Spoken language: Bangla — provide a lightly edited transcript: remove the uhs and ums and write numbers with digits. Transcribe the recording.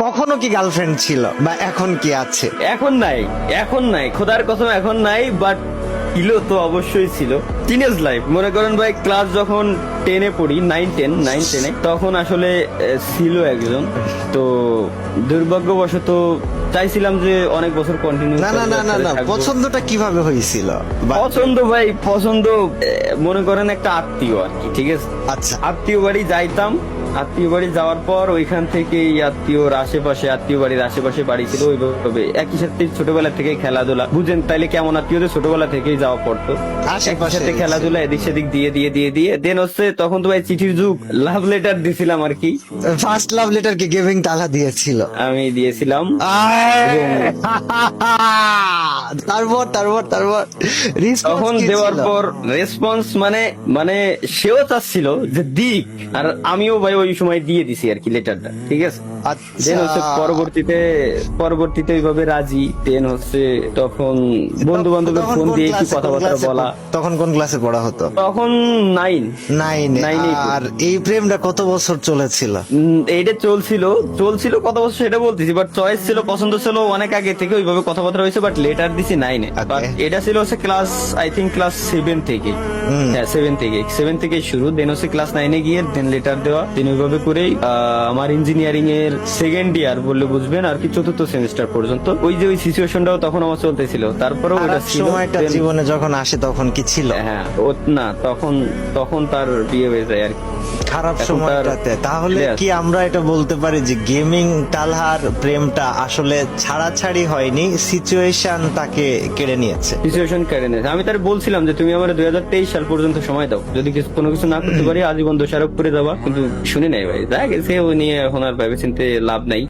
কখনো কি গার্লফ্রেন্ড ছিল বা এখন কি আছে? এখন নাই, এখন নাই, খোদার কসম এখন নাই। বাট ছিল তো, অবশ্যই ছিল। টিনেজ লাইফ মনে করেন ভাই, ক্লাস যখন 10-এ পড়ি, 9-10-এ, তখন আসলে ছিল একজন। তো দুর্ভাগ্যবশত চাইছিলাম যে অনেক বছর কন্টিনিউ। না না না না না, পছন্দটা কিভাবে হয়েছিল? পছন্দ ভাই, পছন্দ মনে করেন একটা আত্মীয় আর কি, ঠিক আছে? আচ্ছা, আত্মীয় বাড়ি যাইতাম, আত্মীয় বাড়ি যাওয়ার পর ওইখান থেকে আত্মীয় বাড়ির আশেপাশে বাড়ি ছিল, ওইভাবে একই সাথে ছোটবেলা থেকে খেলাধুলা, বুঝেন তাইলে কেমন আত্মীয়দের ছোটবেলা থেকেই যাওয়া পড়তো, একই সাথে খেলাধুলা এদিক সেদিক দিয়ে দিয়ে দিয়ে দিয়ে দেন হচ্ছে তখন তো ভাই চিঠির যুগ, লাভ লেটার দিছিলাম আর কি। ফার্স্ট লাভ লেটার কি গিভিং তালা দিয়েছিল? আমি দিয়েছিলাম। তারপর তারপর তারপর তখন দেওয়ার পর রেসপন্স মানে মানে সেও চাচ্ছিল যে দিক, আর আমিও ভাই ওই সময় দিয়ে দিছি আর কি লেটারটা, ঠিক আছে? দেন হচ্ছে পরবর্তীতে ওইভাবে রাজি। দেন হচ্ছে তখন বন্ধু বান্ধবের ফোন দিয়ে কি কথাবার্তা বলা। তখন কোন ক্লাসে পড়া হতো? তখন 9 নাইনে। আর এই প্রেমটা কত বছর চলেছিল? এইটা চলছিল কত বছর সেটা বলতেছি, বাট চয়েস ছিল, পছন্দ ছিল অনেক আগে থেকে, ওইভাবে কথাবার্তা হয়েছে, বাট লেটার দিছি 9-এ। বাট এটা ছিল হচ্ছে ক্লাস, আই থিঙ্ক ক্লাস 7 থেকে, হ্যাঁ 7 থেকে শুরু। দেন হচ্ছে ক্লাস 9-এ গিয়ে দেন লেটার দেওয়া। দেন ওইভাবে করেই আমার ইঞ্জিনিয়ারিং এর সেকেন্ড ইয়ার বললে বুঝবেন আর কি, 4th সেমিস্টার পর্যন্ত ওই যে ওই সিচুয়েশনটাও তখন আমার চলতেছিল। তারপরেও ওটা ছিল। সময়টা জীবনে যখন আসে তখন কি ছিল? হ্যাঁ না, তখন তার বিয়ে হয়ে যায় আর কি, খারাপ এখন সময়টাতে। তাহলে কি আমরা এটা বলতে পারি যে গেমিং তালহার প্রেমটা আসলে ছাড়াছাড়ি হয়নি, সিচুয়েশন তাকে কেড়ে নিয়েছে? সিচুয়েশন কেড়ে নিয়েছে। আমি তার বলছিলাম যে তুমি আমার 2023 সাল পর্যন্ত সময় দাও, যদি কোনো কিছু না করতে পারি আজীবন দোষারোপ করে দেওয়া, কিন্তু শুনে নাই ভাই, যা গেছে ও নিয়ে এখন আর ভেবে চিন্তে লাভ নাই।